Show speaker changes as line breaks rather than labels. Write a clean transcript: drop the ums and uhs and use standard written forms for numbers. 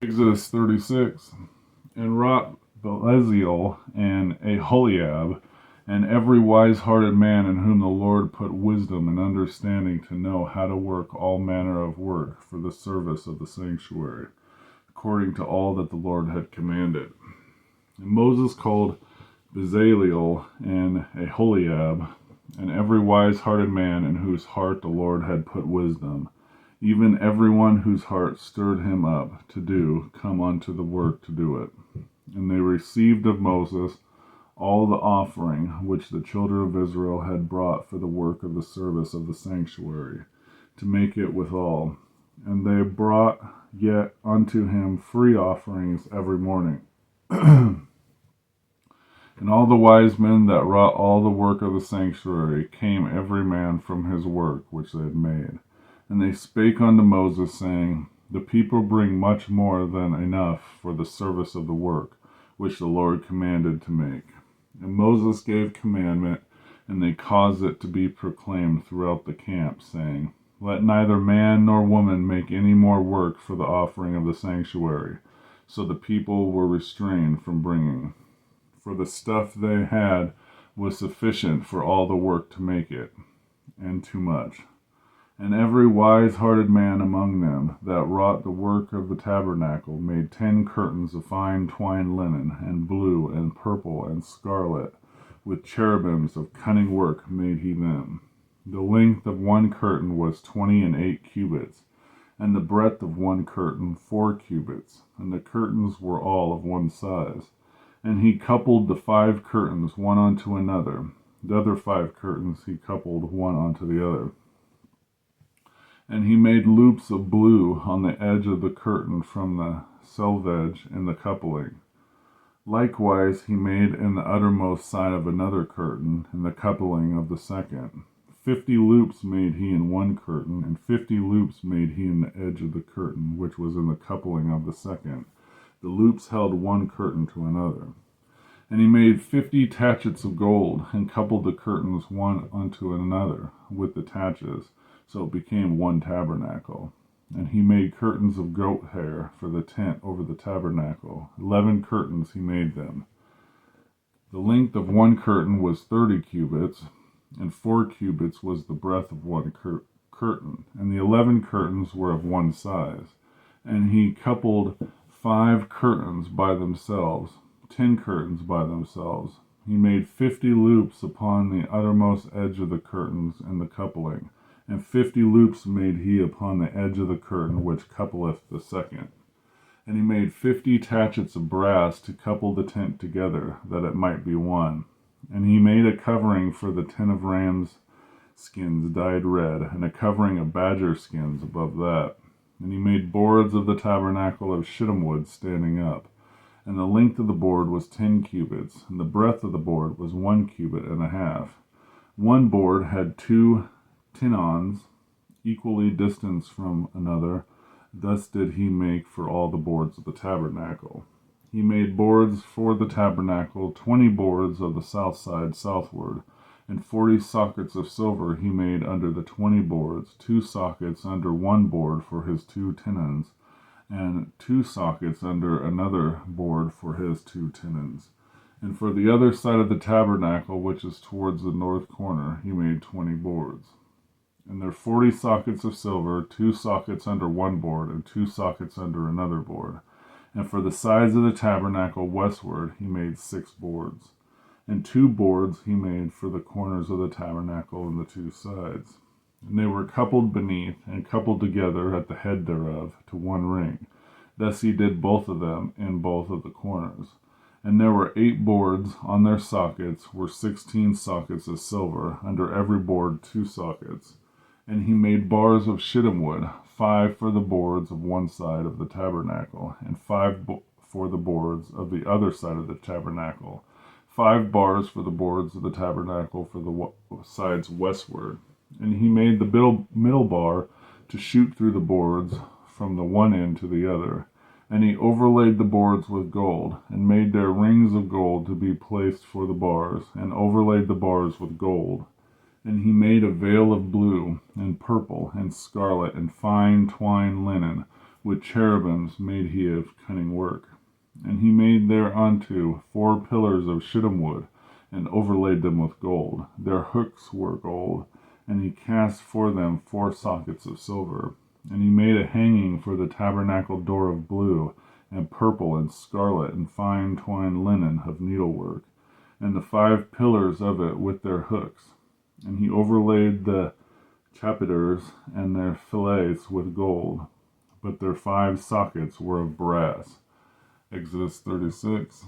Exodus 36. And wrought Beleziel and Aholiab, and every wise-hearted man in whom the Lord put wisdom and understanding to know how to work all manner of work for the service of the sanctuary, according to all that the Lord had commanded. And Moses called Bezaleel and Aholiab, and every wise-hearted man in whose heart the Lord had put wisdom, even everyone whose heart stirred him up to do, come unto the work to do it. And they received of Moses all the offering which the children of Israel had brought for the work of the service of the sanctuary, to make it withal. And they brought yet unto him free offerings every morning. And all the wise men that wrought all the work of the sanctuary came every man from his work which they had made. And they spake unto Moses, saying, The people bring much more than enough for the service of the work which the Lord commanded to make. And Moses gave commandment, and they caused it to be proclaimed throughout the camp, saying, Let neither man nor woman make any more work for the offering of the sanctuary. So the people were restrained from bringing. For the stuff they had was sufficient for all the work to make it, and too much. And every wise-hearted man among them that wrought the work of the tabernacle made 10 curtains of fine twined linen, and blue, and purple, and scarlet. With cherubims of cunning work made he them. The length of one curtain was 28 cubits, and the breadth of one curtain 4 cubits, and the curtains were all of one size. And he coupled the 5 curtains one unto another. The other 5 curtains he coupled one unto the other. And he made loops of blue on the edge of the curtain from the selvage in the coupling. Likewise he made in the uttermost side of another curtain in the coupling of the second. 50 loops made he in one curtain, and 50 loops made he in the edge of the curtain which was in the coupling of the second. The loops held one curtain to another. And he made 50 taches of gold, and coupled the curtains one unto another with the taches, so it became one tabernacle. And he made curtains of goat hair for the tent over the tabernacle. 11 curtains he made them. The length of one curtain was 30 cubits, and 4 cubits was the breadth of one curtain. And the 11 curtains were of one size. And he coupled 5 curtains by themselves, 10 curtains by themselves. He made 50 loops upon the uttermost edge of the curtains in the coupling, and 50 loops made he upon the edge of the curtain which coupleth the second. And he made 50 taches of brass to couple the tent together, that it might be one. And he made a covering for the tent of rams' skins dyed red, and a covering of badger skins above that. And he made boards of the tabernacle of shittim wood standing up. And the length of the board was 10 cubits, and the breadth of the board was 1 cubit and a half. One board had 2 tenons, equally distanced from another. Thus did he make for all the boards of the tabernacle. He made boards for the tabernacle, 20 boards of the south side southward, and 40 sockets of silver he made under the 20 boards, 2 sockets under one board for his 2 tenons, and 2 sockets under another board for his 2 tenons. And for the other side of the tabernacle, which is towards the north corner, he made 20 boards. And there 40 sockets of silver, 2 sockets under one board, and 2 sockets under another board. And for the sides of the tabernacle westward, he made 6 boards. And 2 boards he made for the corners of the tabernacle and the 2 sides. And they were coupled beneath, and coupled together at the head thereof, to one ring. Thus he did both of them in both of the corners. And there were 8 boards, on their sockets were 16 sockets of silver, under every board 2 sockets. And he made bars of shittim wood, 5 for the boards of one side of the tabernacle, and 5 for the boards of the other side of the tabernacle. 5 bars for the boards of the tabernacle for the sides westward. And he made the middle bar to shoot through the boards from the one end to the other. And he overlaid the boards with gold, and made there rings of gold to be placed for the bars, and overlaid the bars with gold. And he made a veil of blue, and purple, and scarlet, and fine twined linen, With cherubims made he of cunning work. And he made thereunto 4 pillars of shittim wood, and overlaid them with gold. Their hooks were gold, and he cast for them 4 sockets of silver. And he made a hanging for the tabernacle door of blue, and purple, and scarlet, and fine twined linen of needlework, and the 5 pillars of it with their hooks. And he overlaid the chapiters and their fillets with gold, but their 5 sockets were of brass. Exodus 36.